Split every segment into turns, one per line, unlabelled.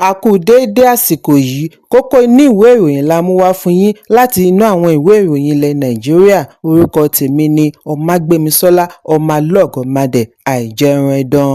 A kú déédé àsìkò yìí, kókó inú ìwé ìròyìn la mú wá fún yín láti inú àwọn ìwé ìròyìn ilẹ̀ Nàìjíríà. Orúkọ tèmi ni Ọmágbémisọ́lá Ọmọlọ́gọ̀mádẹ àìjẹran ẹdán.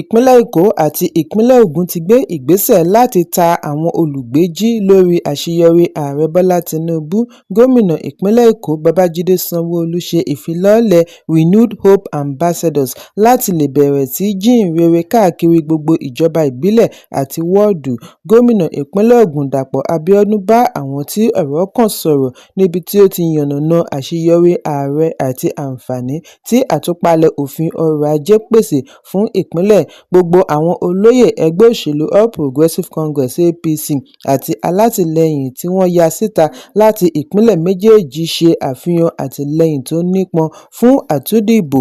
Ìpínlẹ̀ Èkó àti ìpínlẹ̀ Ògùn ti gbé ìgbésẹ̀ láti ta àwọn olùgbé jí lórí àṣeyọrí Ààrẹ Bọ́lá Tinubu. Gómìnà ìpínlẹ̀ Èkó Babájídé Sanwó-Olú ṣe ìfilọ́lẹ̀ Renewed Hope Ambassadors láti lè bẹ̀rẹ̀ sí jíhìnrere káàkiri gbogbo ìjọba ìbílẹ̀ àti wọ́ọ̀dù. Gómìnà ìpínlẹ̀ Ògùn Dàpọ̀ Abíọ́dún bá àwọn tí ọ̀rọ̀ kàn sọ̀rọ̀ níbi tí ó ti yànnàná àṣeyọrí ààrẹ àti àǹfààní tí àtúpalẹ̀ òfin ọrọ̀ ajé pèsè fún ìpínlẹ̀. Gbogbo àwọn olóyè ẹgbẹ́ òṣèlú All Progressives Congress (APC) àti alátìlẹyìn tí wọ́n ya síta láti ìpínlẹ̀ méjèèjì ṣe àfihàn àtìlẹyìn tó nípọn fún àtúndìbò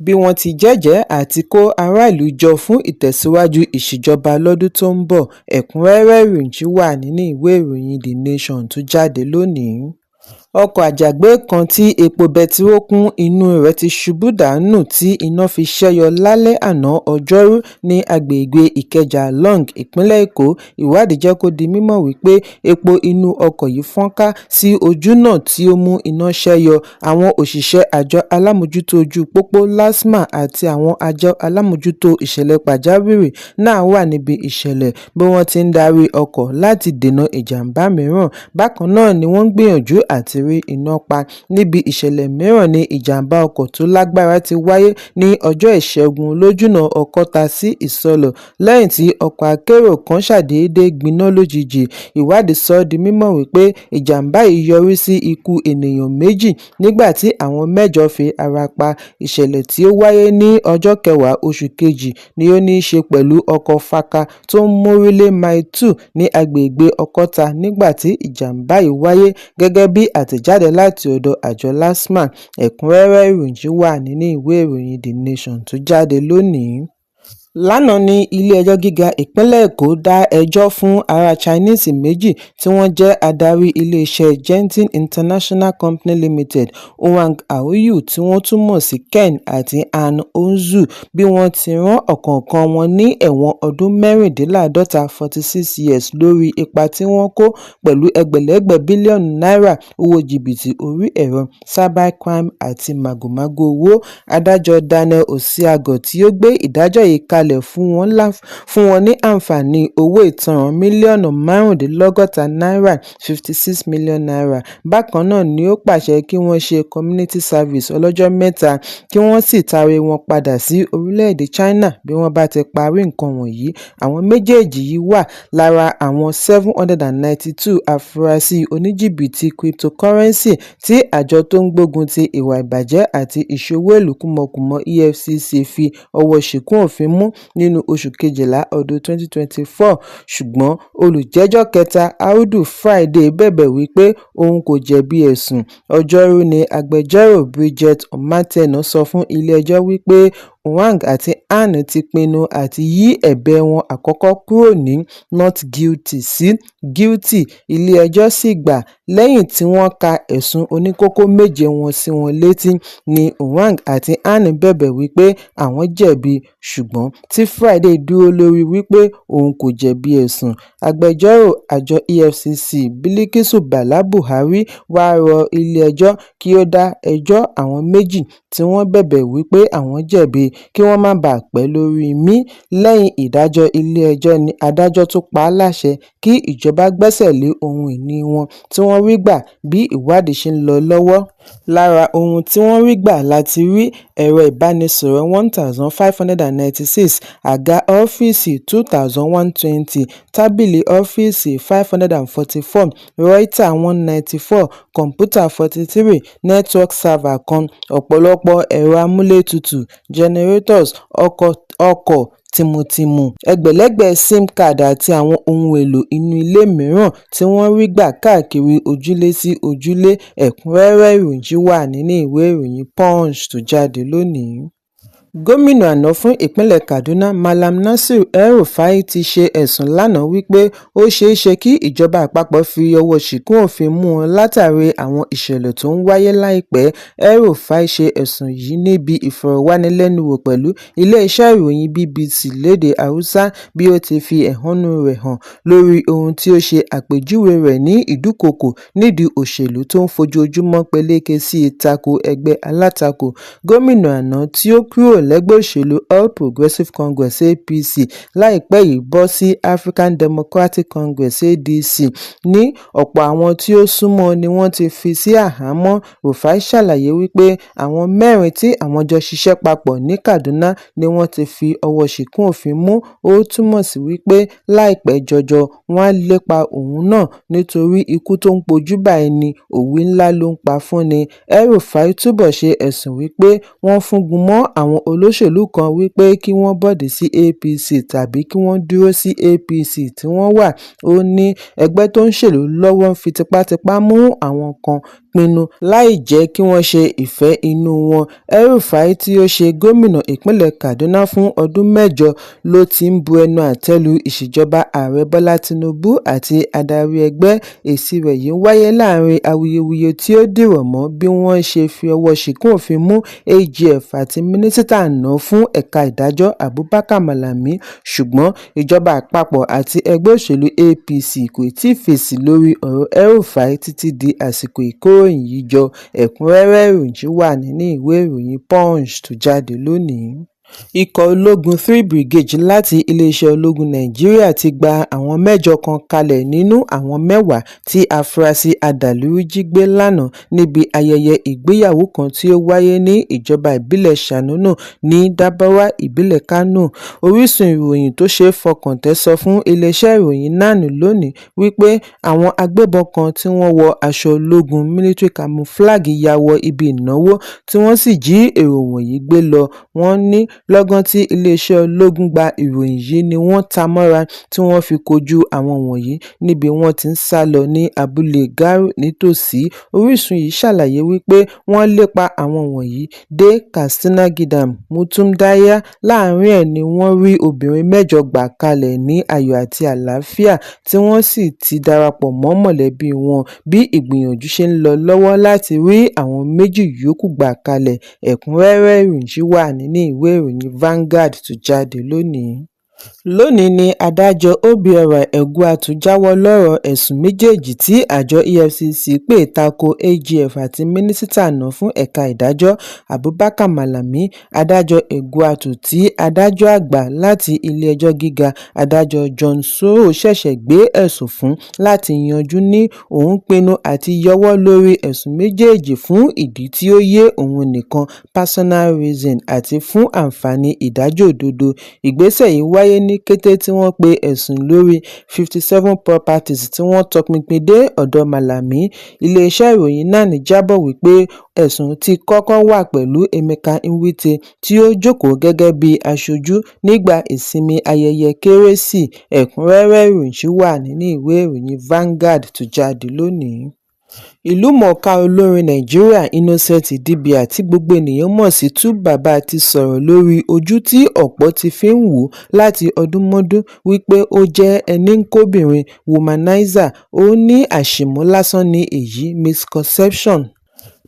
bí wọ́n ti jẹ́jẹ̀ẹ́ àti kó aráàlú jọ fún ìtẹ̀síwájú ìṣèjọba lọ́dún tó ń bọ̀. Ẹ̀kúnrẹ́rẹ́ ìròyìn wà nínú ìwé ìròyìn The Nation tó jáde lónìí. Ọkọ̀ àjàgbé kan tí epo bẹtiró kún inú rẹ̀ ti ṣubú dànù tí iná fi ṣẹ́yọ lálẹ́ àná Ọjọ́rú ní agbègbè Ìkẹjà Long, ìpínlẹ̀ Èkó. Ìwádìí jẹ́ kó di mímọ̀ wípé epo inú ọkọ̀ yìí fọ́nká sí ojúnà tí ó mú iná ṣẹ́yọ. Àwọn òṣìṣẹ́ àjọ alámòjútó ojú pópó LASTMA àti àwọn àjọ alámòjútó ìṣẹ̀lẹ̀ pàjáwìrì náà wà níbi ìṣẹ̀lẹ̀ bí wọ́n ti ń darí ọkọ̀ láti dènà ìjàmbá mìíràn. Bákan náà ni wọ́n ń gbìyànjú àti rí iná pa. Níbi ìṣẹ̀lẹ̀ mìíràn ni ìjàmbá ọkọ̀ tó lágbára ti wáyé ní ọjọ́ Ìṣẹ́gun lójúnà Ọ̀kọ́ta sí Ìsọlọ̀ lẹ́yìn tí ọkọ̀ akérò kan ṣàdédé gbiná lójijì. Ìwádìí sọ di mímọ̀ wípé ìjàmbá yìí yọrí sí ikú ènìyàn 2 nígbà tí àwọn 8 fi ara pa. Ìṣẹ̀lẹ̀ tí ó wáyé ní ọjọ́ 10 oṣù kejì ni ó ní í ṣe pẹ̀lú ọkọ̀ faka tó ń mórílé Mile 2 ní agbègbè Ọ̀kọ́ta nígbà tí ìjàmbá yìí wáyé, gẹ́gẹ́ bí àtẹ̀jáde láti ọ̀dọ̀ àjọ LASTMA. Ẹ̀kúnrẹ́rẹ́ ìròyìn wà nínú ìwé ìròyìn The Nation tó jáde lónìí. Lánàá ní ilé-ẹjọ́ gíga ìpínlẹ̀ Èkó dá ẹjọ́ fún ará Chinese méjì tí wọ́n jẹ́ adarí iléeṣẹ́ Genting International Company Limited, Huang Aoyu tí wọ́n tún mọ̀ sí Ken àti Han Hongzhou, bí wọ́n ti rán ọ̀kọ̀ọ̀kan wọn ní ẹ̀wọ̀n ọdún 46 (46 years) lórí ipa tí wọ́n kó pẹ̀lú ẹgbẹ̀lẹ́gbẹ̀ bílíọ̀nù náírà owó jìbìtì orí ẹ̀rọ, cybercrime àti màgòmágó owó. Adájọ́ Daniel Osiago tí ó gbé ìdájọ́ yìí kalẹ̀ fún wọn ní àǹfààní owó ìtanràn mílíọ̀nù 65 náírà (56 million naira). Bákan náà ni ó pàṣẹ kí wọ́n ṣe community service ọlọ́jọ́ 3 kí wọ́n sì taari wọn padà sí orílẹ̀-èdè China bí wọ́n bá ti parí nǹkan wọ̀nyí. Àwọn méjèèjì yìí wà lára àwọn 792 afurasí oníjìbìtì cryptocurrency tí àjọ tó ń gbógun ti ìwà ìbàjẹ́ àti ìṣòwò ìlú kùmọ̀kùmọ̀ EFCC fi ọwọ́ ṣìkún òfin mú nínú oṣù Kejìlá ọdún 2024. Ṣùgbọ́n olùjẹ́jọ́ kẹta Audu Friday bẹ̀bẹ̀ wípé òun kò jẹ̀bi ẹ̀sùn. Ọjọ́rú ni agbẹjọ́rò Bridget Omontena sọ fún ilé-ẹjọ́ wípé Huang àti Han ti pinnu àti yí ẹ̀bẹ̀ wọn àkọ́kọ́ kúrò ní not guilty sí guilty. Ilé-ẹjọ́ sì gbà. Lẹ́yìn tí wọ́n ka ẹ̀sùn oníkókó 7 wọn sí wọn létí ni Huang àti Han bẹ̀bẹ̀ wípé àwọn jẹ̀bi, ṣùgbọ́n tí Friday dúró lórí wípé òun kò jẹ̀bi ẹ̀sùn. Agbẹjọ́rò àjọ EFCC Bilikisu Bala Buhari wá rọ ilé-ẹjọ́ kí ó dá ẹjọ́ àwọn méjì tí wọ́n bẹ̀bẹ̀ wípé àwọn jẹ̀bi kí wọ́n má bàa pẹ́ lórí mi. Lẹ́yìn ìdájọ́ ilé-ẹjọ́ ni adájọ́ tún pa á láṣẹ kí ìjọba gbẹ́sẹ̀ lé ohun ìní wọn tí wọ́n rí gbà bí ìwádìí ṣe ń lọ lọ́wọ́. Lára ohun tí wọ́n rí gbà láti rí ẹ̀rọ ìbánisọ̀rọ̀ 1596, àga ọ́fíìsì 2120, tábìlì ọ́fíìsì 544, Reuters 194, kọ̀ǹpútà 43, network server kan, ọ̀pọ̀lọpọ̀ ẹ̀rọ amúlétutù, generators, ọkọ̀ tìmùtìmù, ẹgbẹ̀lẹ́gbẹ̀ SIM card àti àwọn ohun èlò inú ilé mìíràn tí wọ́n rí gbà káàkiri ojúlé sí ojúlé. Ẹ̀kúnrẹ́rẹ́ ìròyìn wà nínú ìwé ìròyìn Punch tó jáde lónìí. Gómìnà àná fún ìpínlẹ̀ Kaduna Malam Nasir El-Rufai ti ṣe ẹ̀sùn lánàá wípé ó ṣeé ṣe kí ìjọba àpapọ̀ fi ọwọ́ ṣìkún òfin mú un látàrí àwọn ìṣẹ̀lẹ̀ tó ń wáyé láìpẹ́. El-Rufai ṣe ẹ̀sùn yìí níbi ìfọ̀rọ̀wánilẹ́nuwò pẹ̀lú ilé-iṣẹ́ ìròyìn BBC lédè Hausa bí ó ti fi ẹ̀hónú rẹ̀ hàn lórí ohun tí ó ṣe àpèjúwe rẹ̀ ní ìdúkokò nídìí òṣèlú tó ń fojoojúmọ́ peléke sí i tako ẹgbẹ́ alátakò. Gómìnà àná tí ó kúrò lẹ́gbẹ́ òṣèlú All Progressives Congress (APC) láìpẹ́ yìí bọ́ sí African Democratic Congress (ADC) ní ọ̀pọ̀ àwọn tí ó súnmọ́ ni wọ́n ti fi sí àhámọ́. Rufai ṣàlàyé wípé àwọn mẹ́rin tí àwọn jọ ṣiṣẹ́ papọ̀ ní Kaduna ni wọ́n ti fi ọwọ́ ṣìkún òfin mú. Ó túmọ̀ sí wípé láìpẹ́ jọjọ wọ́n á lépa òun náà nítorí ikú tó ń pojú bá ẹni òwe ńlá ló ń pa fúnni. El-Rufai túbọ̀ ṣe ẹ̀sùn wípé wọ́n fúngun mọ́ àwọn olóṣèlú kan wípé kí wọ́n bọ́ọ̀dì sí APC tàbí kí wọ́n dúró sí APC tí wọ́n wà. Ó ní ẹgbẹ́ tó ń ṣèlú lọ́wọ́ ń fi tipátipá mú àwọn kan pinnu láì jẹ́ kí wọ́n ṣe ìfẹ́ inú wọn. El-Rufai tí ó ṣe gómìnà ìpínlẹ̀ Kaduna fún ọdún 8 ló ti ń bu ẹnu àtẹ́ lu ìṣèjọba ààrẹ Bọ́lá Tinubu àti adarí ẹgbẹ́. Èsì rẹ̀ yìí wáyé láàrin awuyewuye tí ó dìrọ̀ mọ́ bí wọ́n ṣe fi ọwọ́ ṣìkún òfin mú AGF àti mínísítà àná fún ẹ̀ka ìdájọ́ Abubakar Malami, ṣùgbọ́n ìjọba àpapọ̀ àti ẹgbẹ́ òṣèlú APC kò tíì fèsì lórí ọ̀rọ̀ El-Rufai títí di àsìkò ìkóròyìn yìí jọ. Ẹ̀kúnrẹ́rẹ́ ìròyìn wà nínú ìwé ìròyìn Punch tó jáde lónìí. Ikọ̀ ológun 3 Brigade láti iléeṣẹ́ ológun Nàìjíríà ti gba àwọn 8 kan kalẹ̀ nínú àwọn 10 tí afurasí adàlúrú jí gbé lánàá níbi ayẹyẹ ìgbéyàwó kan tí ó wáyé ní ìjọba ìbílẹ̀ Shanono ní Dabawa, ìpínlẹ̀ Kano. Orísun ìròyìn tó ṣeé fọkàn tẹ̀ sọ fún iléeṣẹ́ ìròyìn NAN lónìí wípé àwọn agbébọn kan tí wọ́n wọ aṣọ ológun military camouflage ya wọ ibi ìnáwó tí wọ́n sì jí èrò wọ̀nyí gbé lọ. Wọ́n ní lọ́gán tí iléeṣẹ́ ológun gba ìròyìn yìí ni wọ́n ta mọ́ra tí wọ́n fi kojú àwọn wọ̀nyí níbi wọ́n ti ń sálọ ní abúlé Garu nítòsí. Orísun yìí ṣàlàyé wípé wọ́n lépa àwọn wọ̀nyí dé Katsina Gidam Mutumdaya. Láàárín ẹ̀ ni wọ́n rí obìnrin 8 gbà kalẹ̀ ní ayọ̀ àti àlàáfíà tí wọ́n sì ti darapọ̀ mọ́ mọ̀lẹ́bí wọn bí ìgbìyànjú ṣe ń lọ lọ́wọ́ láti rí àwọn 2 yòókù gbà kalẹ̀. Ẹ̀kúnrẹ́rẹ́ ìròyìn wà nínú ìwé ìròyìn Vanguard tó jáde lónìí. Lónìí ni adájọ́ Obiora Egwuatu jáwọ́ lọ́rọ̀ ẹ̀sùn méjèèjì tí àjọ EFCC pè tako AGF àti mínísítà àná fún ẹ̀ka ìdájọ́ Abubakar Malami. Adájọ́ Egwuatu tí adájọ́ àgbà láti ilé-ẹjọ́ gíga adájọ́ John Soro ṣẹ̀ṣẹ̀ gbé ẹ̀sùn fún láti yanjú ní òun pinnu àti yọwọ́ lórí ẹ̀sùn méjèèjì fún ìdí tí ó yé òun nìkan personal reason àti fún àǹfààní ìdájọ́ òdodo. Ìgbésẹ̀ yìí wáyé ní kété tí wọ́n pe ẹ̀sùn lórí 57 properties tí wọ́n tọpinpin dé ọ̀dọ̀ Malami. Iléeṣẹ́ ìròyìn NAN jábọ̀ wípé ẹ̀sùn tí kọ́kọ́ wà pẹ̀lú Emeka Nwite tí ó jókòó gẹ́gẹ́ bí aṣojú nígbà ìsinmi ayẹyẹ Kérésì. Ẹ̀kúnrẹ́rẹ́ ìròyìn wà nínú ìwé ìròyìn Vanguard tó jáde lónìí. Ìlúmọ̀ọ́ká olórin Nàìjíríà Innocent Idibia tí gbogbo ènìyàn mọ̀ sí 2Baba ti sọ̀rọ̀ lórí ojú tí ọ̀pọ̀ ti fi ń wò láti ọdúnmọ́dún wípé ó jẹ́ ẹni ń kóbìnrin womanizer. Ó ní àṣìmọ̀ lásán ní èyí misconception.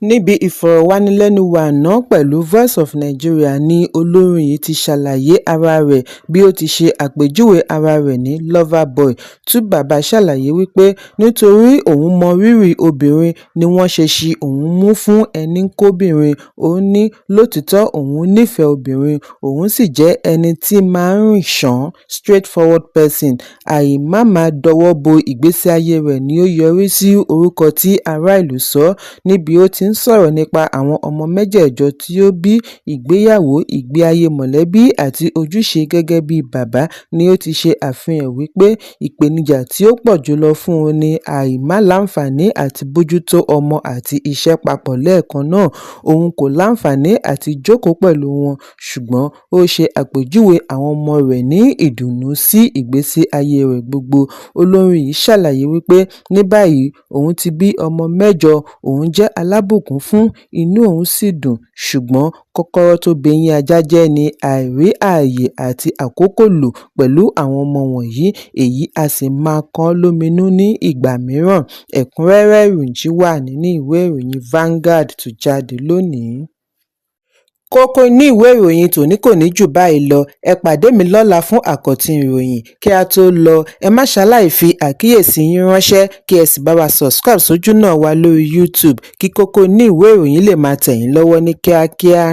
Níbi ìfọ̀rọ̀wánilẹ́nuwò àná pẹ̀lú Voice of Nigeria ni olórin yìí ti ṣàlàyé ara rẹ̀ bí ó ti ṣe àpèjúwe ara rẹ̀ ní Loverboy. 2Baba ṣàlàyé wípé nítorí òun mọ rírì obìnrin ni wọ́n ṣe ṣi òun mú fún ẹni kóbìnrin. Ó ní lótìítọ́ òun nífẹ̀ẹ́ obìnrin, òun sì jẹ́ ẹni tí máa ń rìn ṣàn straightforward person. Àìmáma dọwọ́ bo ìgbésí ayé rẹ̀ ni ó yọrí sí orúkọ tí ará ìlú sọ. Níbi ó ti ń sọ̀rọ̀ nípa àwọn ọmọ 8 tí ó bí, ìgbéyàwó, ìgbé ayé mọ̀lẹ́bí àti ojúṣe gẹ́gẹ́ bí bàbá ni ó ti ṣe àfihàn wípé ìpèníjà tí ó pọ̀ jùlọ fún un ni àìmáláǹfààní àti bójútó ọmọ àti iṣẹ́ papọ̀ lẹ́ẹ̀kan náà. Òun kò láǹfààní àti jókòó pẹ̀lú wọn, ṣùgbọ́n ó ṣe àpèjúwe àwọn ọmọ rẹ̀ ní ìdùnnú sí ìgbésí ayé rẹ̀ gbogbo. Olórin yìí ṣàlàyé wípé ní báyìí òun ti bí ọmọ 8, òun jẹ́ alábùkún bùkún fún inú òun sì dùn, ṣùgbọ́n kọ́kọ́rọ́ tó bẹ̀yìn ajá jẹ́ ní àìrí ààyè àti àkókò lò pẹ̀lú àwọn ọmọ wọ̀nyí, èyí á sì máa kan lóminú ní ìgbà mìíràn. Ẹ̀kúnrẹ́rẹ́ ìròyìn yìí wà nínú ìwé ìròyìn Vanguard tó jáde lónìí. Kókó inú ìwé ìròyìn tòní kò ní jù báyìí lọ. Ẹ pàdé mi lọ́la fún àkọ́tún ìròyìn. Kí a tó lọ, ẹ má ṣaláì fi àkíyèsí yín ránṣẹ́ kí ẹ sì bá wa subscribe sójú náà wa lórí YouTube kí kókó inú ìwé ìròyìn lè máa tẹ̀ yín lọ́wọ́ ní kíákíá.